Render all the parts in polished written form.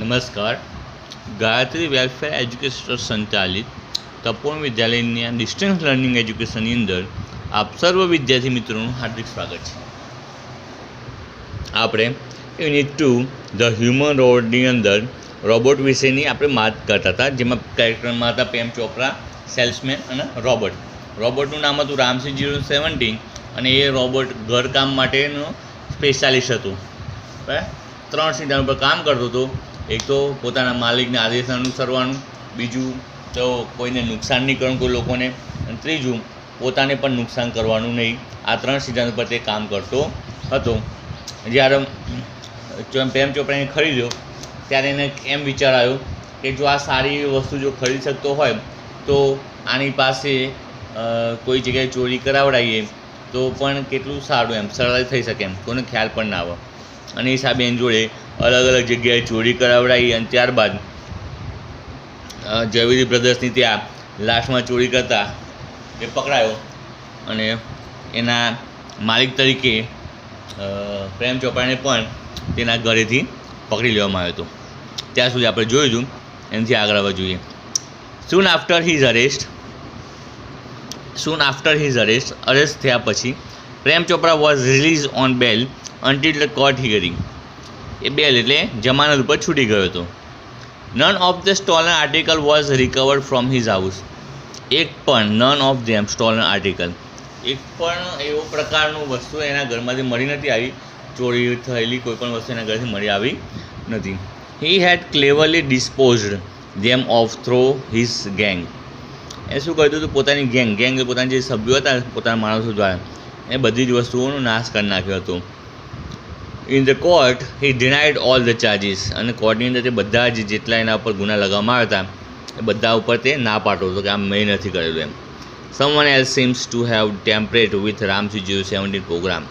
નમસ્કાર. Gayatri welfare education સંચાલિત તપોવન વિદ્યાલયના ડિસ્ટન્સ લર્નિંગ એજ્યુકેશનની અંદર આપ સર્વ વિદ્યાર્થી મિત્રોનું હાર્દિક સ્વાગત છે. આપણે યુનિટ 2 ધ હ્યુમન રોબોટની અંદર રોબોટ વિશેની આપણે વાત કરતા હતા, જેમાં કેરેક્ટરમાં હતા પેમ ચોપરા, સેલ્સમેન અને રોબોટ. રોબોટનું નામ હતું રામસી 017 અને એ રોબોટ ઘરકામ માટેનો સ્પેશિયાલિસ્ટ હતું. બરાબર, 3 સિદ્ધાંત પર કામ કરતો હતો. એક તો પોતાના માલિકના આદેશ અનુસરવાનું, બીજું તો કોઈને નુકસાન નહીં કરવાનું કોઈ લોકોને, અને ત્રીજું પોતાને પણ નુકસાન કરવાનું નહીં. આ 3 સિદ્ધાંત પર તે કામ કરતો હતો. જ્યારે પેમ ચોપરાને ખરીદ્યો ત્યારે એને એમ વિચાર આવ્યો કે જો આ સારી વસ્તુ જો ખરીદી શકતો હોય તો આની પાસે કોઈ જગ્યાએ ચોરી કરાવડાવીએ તો પણ કેટલું સારું, એમ સરળતાથી થઈ શકે, એમ કોઈને ખ્યાલ પણ ના આવે. અને એ હિસાબે એની જોડે અલગ અલગ જગ્યાએ ચોરી કરાવડાવી અને ત્યારબાદ ઝવેરી બ્રદર્સની ત્યાં લાસ્ટમાં ચોરી કરતા એ પકડાયો અને એના માલિક તરીકે પ્રેમ ચોપરાને પણ તેના ઘરેથી પકડી લેવામાં આવ્યો હતો. ત્યાં સુધી આપણે જોયું એનાથી આગળ આવવા જોઈએ. સૂન આફ્ટર હિઝ અરેસ્ટ થયા પછી Prem Chopra was release on bail until the court hearing. એ બેલ એટલે જમાનત ઉપર છૂટી ગયો હતો. None of the stolen article was recovered from his house. એક પણ none of them stolen article, એક પણ એવો પ્રકારનું વસ્તુ એના ઘરમાંથી મળી નથી આવી. ચોરી થયેલી કોઈ પણ વસ્તુ એના ઘરથી મળી આવી નથી. He had cleverly disposed them of through his gang. એ શું કર્યું હતું, પોતાની ગેંગ પોતાના જે સભ્યો હતા પોતાના માણસો દ્વારા એ બધી જ વસ્તુઓનો નાશ કરી નાખ્યો હતો. In the court he denied all the charges. અને કોર્ટની અંદર તે બધા જ જેટલા એના ઉપર ગુના લગાવવામાં આવ્યા હતા એ બધા ઉપર તે ના પાડતો હતો કે આ મેં નથી કરેલું એમ. Someone else seems to have tampered with Ramsey 017 program.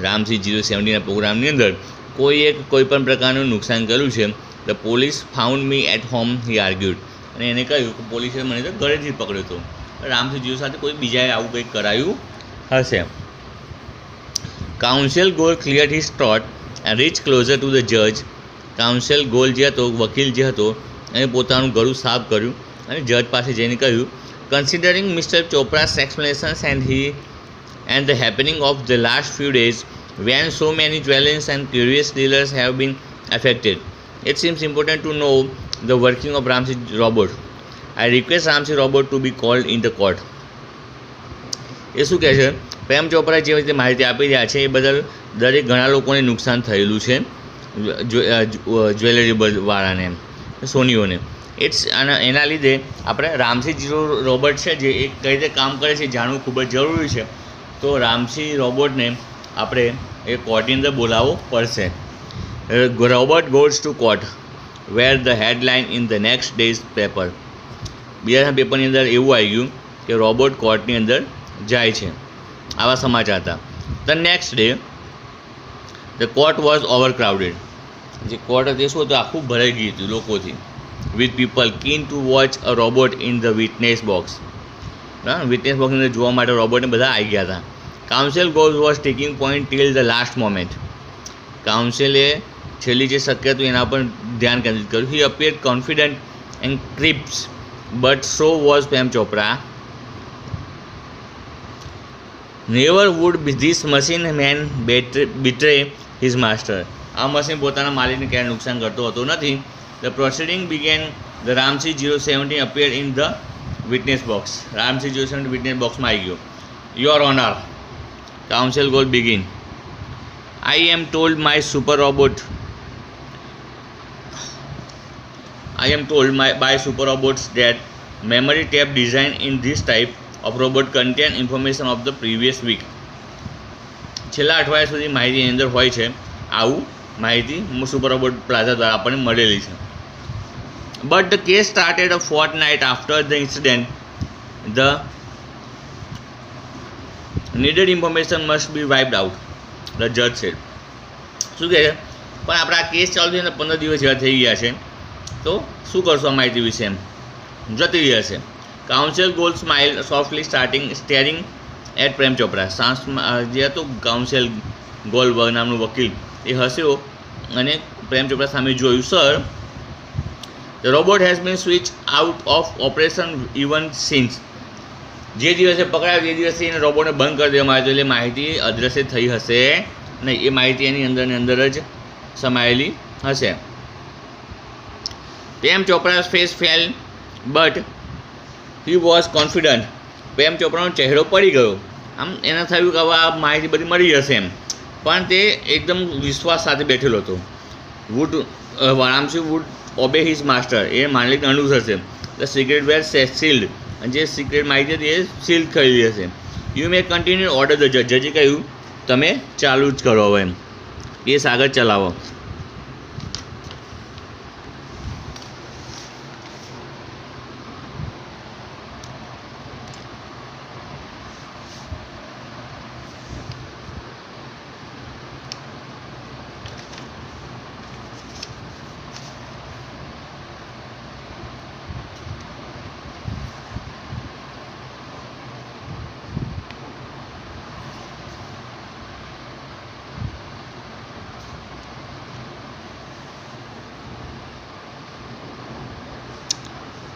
Ramsey 017ના પ્રોગ્રામની અંદર કોઈ પણ પ્રકારનું નુકસાન કર્યું છે. The police found me at home, he argued. અને એને કહ્યું કે પોલીસે મને તો ઘરેથી પકડ્યો હતો. રામસી 0 સાથે કોઈ બીજાએ આવું કંઈક કરાયું હશે. Counsel goal clear his throat and reach closer to the જજ. કાઉન્સિલ ગોલ જે હતો, વકીલ જે હતો, એને પોતાનું ગળું સાફ કર્યું અને જજ પાસે જઈને કહ્યું, considering mister Chopra's explanations and the happening of the last few days when so many dwellings and curious dealers have been affected, it seems important to know the working of Ramsey robot. I request Ramsey robot to be called in the court. એ શું કહે છે, પ્રેમ ચોપરા જે રીતે માહિતી આપી રહ્યા છે એ બદલ દરેક ઘણા લોકોને નુકસાન થયેલું છે, જ્વેલરી વાળાને, સોનીઓને. એના લીધે આપણે રામસી 0 રોબોટ છે જે એ કઈ રીતે કામ કરે છે જાણવું ખૂબ જ જરૂરી છે. તો રામસી રોબોટને આપણે એ કોર્ટની અંદર બોલાવવો પડશે. Robot goes to court where the headline in the next days paper. બીજા પેપરની અંદર એવું આવી ગયું કે રોબોટ કોર્ટની અંદર જાય છે, આવા સમાચાર હતા. The next day the court was overcrowded. જે કોર્ટ હતી શું હતું, આખું ભરાઈ ગયું હતું લોકોથી, with people keen to watch a robot in the witness box. Witness બોક્સની અંદર જોવા માટે રોબોટને બધા આવી ગયા હતા. Counsel Goss was taking point till the last moment. કાઉન્સિલે છેલ્લી જે શક્ય હતું એના પર ધ્યાન કેન્દ્રિત કર્યું. He appeared confident and crisp but so was Prem Chopra. Never would this machine man betray his master. આ મશીન પોતાના માલિકને ક્યારેય નુકસાન કરતો હતો નથી. The proceeding began. The Ramsey 017 appear in the witness box. Ramsey 017 witness બોક્સમાં આવી ગયો. Your honour, counsel goal begin. I am told by super robots that memory tape design in this type of robot contain information of the previous week. છેલ્લા અઠવાડિયા સુધી માહિતી એની અંદર હોય છે. આવું માહિતી સુપર રોબોટ પ્લાઝા દ્વારા આપણને મળેલી છે. But the case started a fortnight after the incident. The needed information must be wiped out, the judge said. શું કહે છે, પણ આપણે આ કેસ ચાલુ થઈને 15 દિવસ જેવા થઈ ગયા છે, તો શું કરશો આ માહિતી વિશે, એમ જતી રહી હશે. Counsel Gaul smile softly staring at Prem Chopra. જે હતો કાઉન્સિલ ગોલ નામનું વકીલ એ હસ્યો અને પ્રેમ ચોપરા સામે જોયું, sir the robot has been switch out of operation even since. જે દિવસે પકડાયો તે દિવસથી એને રોબોટને બંધ કરી દેવામાં આવ્યો, એટલે માહિતી અદ્રશ્ય થઈ હશે નહીં. એ માહિતી એની અંદર જ સમાયેલી હશે. પ્રેમ ચોપરા's face fell but he was confident. પ્રેમ ચોપરાનો ચહેરો પડી ગયો. આમ એને થયું કે હવે આ માહિતી બધી મળી જશે એમ, પણ તે એકદમ વિશ્વાસ સાથે બેઠેલો હતો. Ramsey would obey his master. એ માલિકને અનુસરશે. The secret were sealed. અને જે સિક્રેટ માહિતી હતી એ સીલ થયેલી હશે. You may continue order the જજ. જજે કહ્યું તમે ચાલુ જ કરો હવે એમ, કેસ આગળ ચલાવો.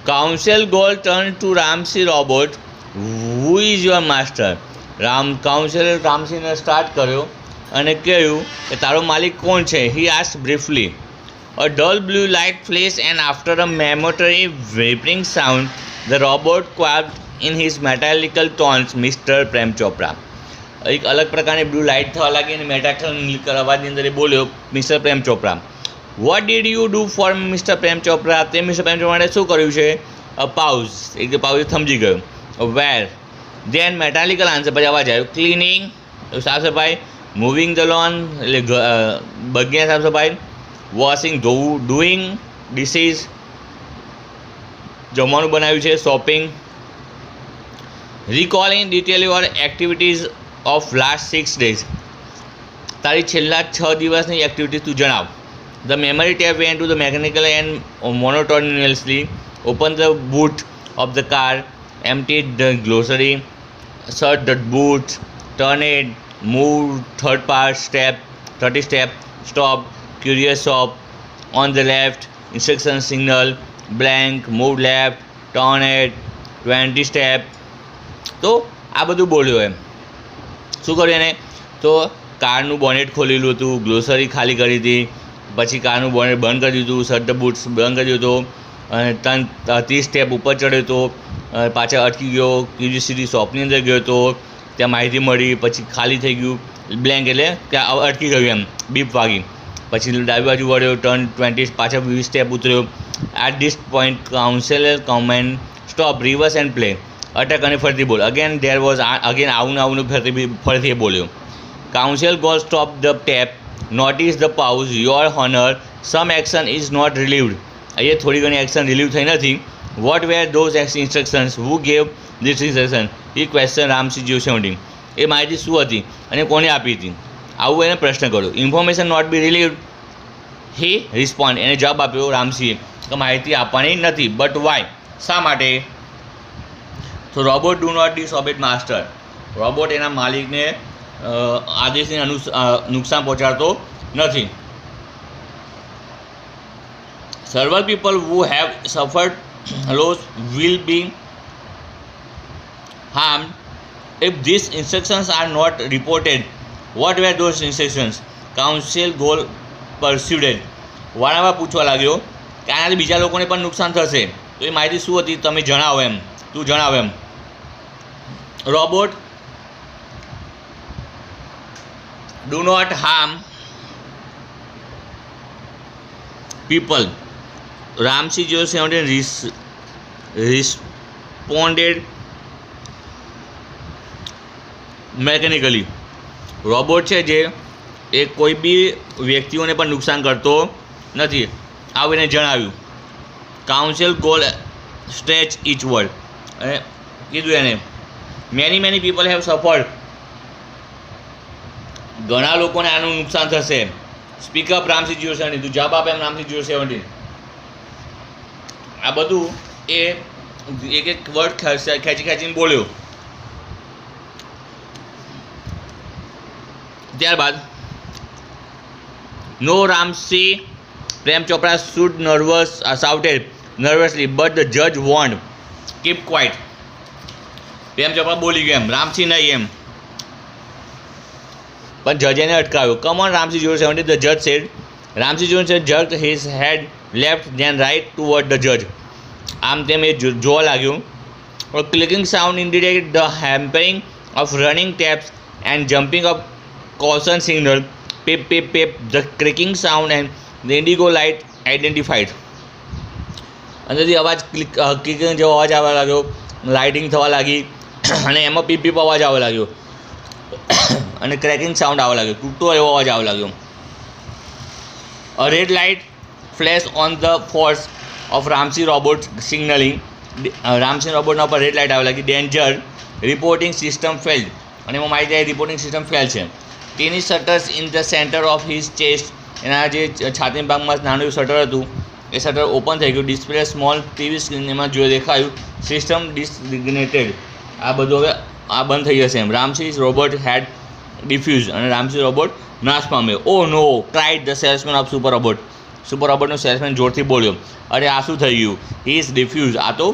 Counsel Gaul turn to Ramsey robot. Who is your master. કાઉન્સિલે રામસીને સ્ટાર્ટ કર્યો અને કહ્યું કે તારો માલિક કોણ છે. He asked briefly. A dull blue light flash and after a momentary whirring sound the robot quavered in his metallic tones mister Prem Chopra. એક અલગ પ્રકારની બ્લુ લાઇટ થવા લાગી અને મેટાલિકલ અવાજની અંદર એ બોલ્યો mister Prem Chopra. What did you do for mister Prem Chopra. તે મિસ્ટર પ્રેમ ચોપરા માટે શું કર્યું છે. અ પાઉઝ. એક પાઉઝ થમજી ગયો. વેર ધેન મેટાલિકલ આન્સર. પછી અવાજ આવ્યો ક્લિનિંગ સાફ સફાઈ, મૂવિંગ ધ લોન એટલે બગીયા સાફ સફાઈ, વોશિંગ ડુઈંગ ડિશિસ જમવાનું બનાવ્યું છે, shopping. Recalling detail your activities of last 6 days. તારી છેલ્લા 6 દિવસની એક્ટિવિટીઝ તું જણાવ. The memory tab went to the mechanical and monotonously opened the boot of the car, emptied the glossary, shut the boot, turned it, moved 30 step, stop, curious stop, on the left, instruction signal, blank, move left, turn it, 20 step. તો આ બધું બોલ્યો એમ. શું કર્યું એને તો કારનું bonnet ખોલેલું હતું, ગ્લોસરી ખાલી કરી હતી, પછી કારનું બોનેટ બંધ કરી દીધું, શટ બૂટ્સ બંધ કરી દીધો અને 30 સ્ટેપ ઉપર ચડ્યો હતો, પાછળ અટકી ગયો, ક્યુરિયોસિટી શોપની અંદર ગયો હતો, ત્યાં માહિતી મળી, પછી ખાલી થઈ ગયું, બ્લેન્ક એટલે ત્યાં અટકી ગયું એમ, બીપ વાગી, પછી ડાબી બાજુ વળ્યો, ટર્ન 20 પાછળ 20 સ્ટેપ ઉતર્યો. At this point counsellor comment stop, reverse and play. અટક અને ફરીથી બોલ. અગેન ધેર વોઝ આવું ફરીથી બોલ્યો. Counsel Gaul stop the tape, notice the pause, your honour, some action is not relieved. અહીંયા થોડી ઘણી એક્શન રિલીવ થઈ નથી. What were those instructions, who gave this instruction, એ ક્વેશ્ચન રામસી જીવશેવડી. એ માહિતી શું હતી અને કોને આપી હતી, આવું એને પ્રશ્ન કર્યો. Information not be revealed, he respond. એને જવાબ આપ્યો રામસીએ કે માહિતી આપવાની નથી. બટ વાય, શા માટે. તો robot do not disobey master. Robot એના માલિકને આદેશને નુકસાન પહોંચાડતો નથી. several people who have suffered loss will be harmed if these instructions are not reported. What were those instructions? Council goal pursued. વારંવાર પૂછવા લાગ્યો કે આનાથી બીજા લોકોને પણ નુકસાન થશે, તો એ માહિતી શું હતી તમે જણાવો એમ, તું જણાવ એમ. Robot do not harm people. Ramsey 017 responded mechanically. Robot છે જે એ કોઈ બી વ્યક્તિઓને પણ નુકસાન કરતો નથી, આવું એને જણાવ્યું. Counsel goal stretch each word. અને કીધું એને મેની પીપલ હેવ સફર્ડ. ઘણા લોકોને આનું નુકસાન થશે. સ્પીકઅપ રામસી 017. તું જવાબ આપે એમ રામસી 017. આ બધું એ એક વર્ડ ખેંચીને બોલ્યો. ત્યારબાદ નો Ramsi Prem Chopra stood shouted nervously, but the judge warned, keep quiet. Prem Chopra બોલી ગયો એમ, રામસિંહ નહીં એમ, પણ જજે એને અટકાવ્યો. Come on Ramsey 070, the judge said. Ramsey 070 jerked his head left then right toward the judge. આમ તેમ એ જોવા लाग्યો. A clicking sound indicated the hampering of running taps and jumping of caution signal. Pip pip pip, the cracking sound and the indigo light identified. અંદરથી અવાજ clicking જેવો અવાજ આવવા લાગ્યો, lighting થવા લાગી અને એમાં પીપ પીપ અવાજ આવવા લાગ્યો અને ક્રેકિંગ સાઉન્ડ આવવા લાગ્યો, તૂટતો એવો અવાજ આવવા લાગ્યો. A red light flashed on the force of Ramsey robot signaling. Ramsinh રોબોટના ઉપર રેડ લાઇટ આવવા લાગી. ડેન્જર રિપોર્ટિંગ સિસ્ટમ ફેલ્ડ, અને એમાં માહિતી આવી રિપોર્ટિંગ સિસ્ટમ ફેલ છે. Tiny shutters in the centre of his chest, એના જે છાતીના ભાગમાં નાનું એવું શટર હતું એ શટર ઓપન થઈ ગયું. ડિસ્પ્લે સ્મોલ ટીવી સ્ક્રીન, એમાં જો દેખાયું સિસ્ટમ ડિસઇગ્નેટેડ, આ બધું હવે આ બંધ થઈ જશે એમ. રામસિંહ રોબોટ હેડ ડિફ્યુઝ, અને રામસિંહ રોબોટ નાશ પામ્યો. Oh no cried the salesman of super robot. Super રોબોટનો સેલ્સમેન જોરથી બોલ્યો, અરે આ શું થઈ ગયું? હી ઇઝ ડિફ્યુઝ, આ તો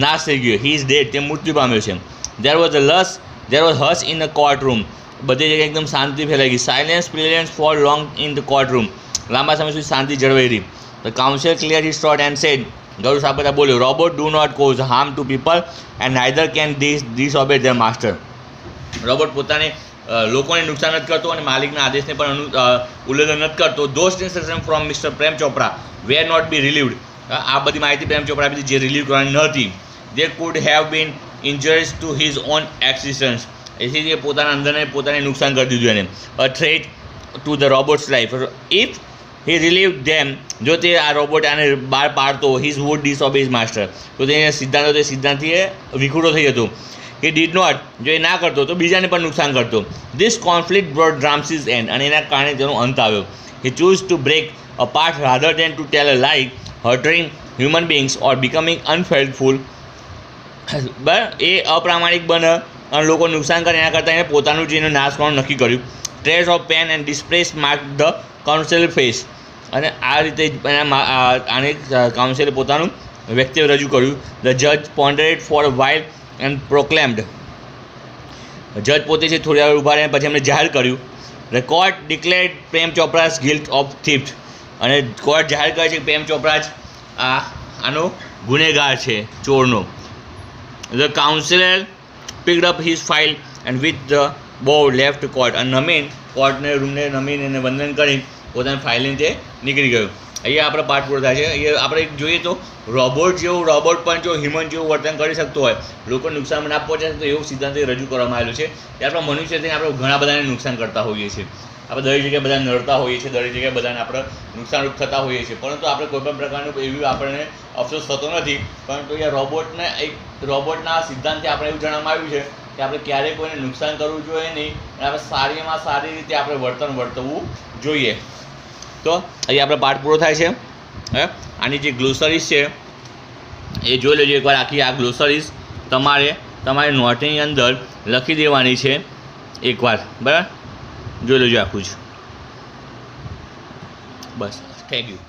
નાશ થઈ ગયો. હી ઇઝ ડેડ, તે મૃત્યુ પામ્યો છે. There was hush in the courtroom, બધી જગ્યાએ એકદમ શાંતિ ફેલાઈ ગઈ. Silence prevails for long in the courtroom, લાંબા સમય સુધી શાંતિ જળવાઈ રહી. The counsel clear his throat and said, Garud સાહેબ બધા બોલ્યો, robot do not cause harm to people and neither can disobey their master. Robot પોતાને લોકોને નુકસાન નથી કરતો અને માલિકના આદેશને પણ ઉલ્લંઘન નથી કરતો. Those instruction from mister Prem Chopra were not be revealed, આ બધી માહિતી પ્રેમ ચોપરા આપી જે રિલીવ કરવાની નહોતી. There could have been injuries to his own existence, એથી એ પોતાના અંદરને પોતાને નુકસાન કરી દીધું એને. A threat to the robot's life. If he relieved them, જો તે આ રોબોટ આને બહાર પાડતો, his would disobey his master, તો તે સિદ્ધાંતથી એ વિખૂટો થઈ જતો. He did not, જો એ ના કરતો તો બીજાને પણ નુકસાન કરતો. This conflict brought Ramsey's end, અને એના કારણે તેનો અંત આવ્યો. He chose to break apart rather than to tell a lie, hurting human beings or becoming unfaithful. એ અપ્રામાણિક બને અને લોકો નુકસાન કરે એના કરતાં એને પોતાનું જ એનો નાશ કરવાનું નક્કી કર્યું. Trace of pain and distress mark the counsel face, અને આ રીતે આને કાઉન્સિલે પોતાનું વ્યક્તિત્વ રજૂ કર્યું. ધ જજ પોન્ડરેડ ફોર અ વાઇલ એન્ડ પ્રોક્લેમ્ડ, જજ પોતે છે થોડી વાર ઊભા રહ્યા પછી એમને જાહેર કર્યું. The court declared Prem Chopra's guilt of theft, અને કોર્ટ જાહેર કરે છે કે પ્રેમ ચોપરા જ આનો ગુનેગાર છે, ચોરનો. The councillor picked up his file and with the bow left court. અને નમીન કોર્ટને રૂમને નમીન એને વંદન કરી પોતાની ફાઇલ લઈને તે નીકળી ગયો. અહીંયા આપણે પાઠ પૂરો થાય છે. અહીંયા આપણે જોઈએ તો રોબોટ પણ જો હ્યુમન જેવું વર્તન કરી શકતો હોય, લોકોને નુકસાન ના પહોંચે તો એવું સિદ્ધાંત રજૂ કરવામાં આવેલું છે. તે આપણા મનુષ્ય થઈને આપણે ઘણા બધાને નુકસાન કરતા હોઈએ છીએ. આપણે દરેક જગ્યાએ બધા નડતા હોઈએ છીએ, દરેક જગ્યાએ બધાને આપણે નુકસાનરૂપ થતા હોઈએ છીએ, પરંતુ આપણે કોઈપણ પ્રકારનું એવી આપણને અફસોસ થતો નથી. પરંતુ એ રોબોટના સિદ્ધાંતથી આપણે એવું જણાવવામાં આવ્યું છે કે આપણે ક્યારેય કોઈને નુકસાન કરવું જોઈએ નહીં, અને આપણે સારીમાં સારી રીતે આપણે વર્તવું જોઈએ. તો અહીં આપણે પાઠ પૂરો થાય છે. આની જે ગ્લોસરીઝ છે એ જોઈ લેજો એકવાર. આખી આ ગ્લોસરીઝ તમારે નોટની અંદર લખી દેવાની છે એકવાર, બરાબર? જોઈ લેજો આખું જ. બસ, થેન્ક યુ.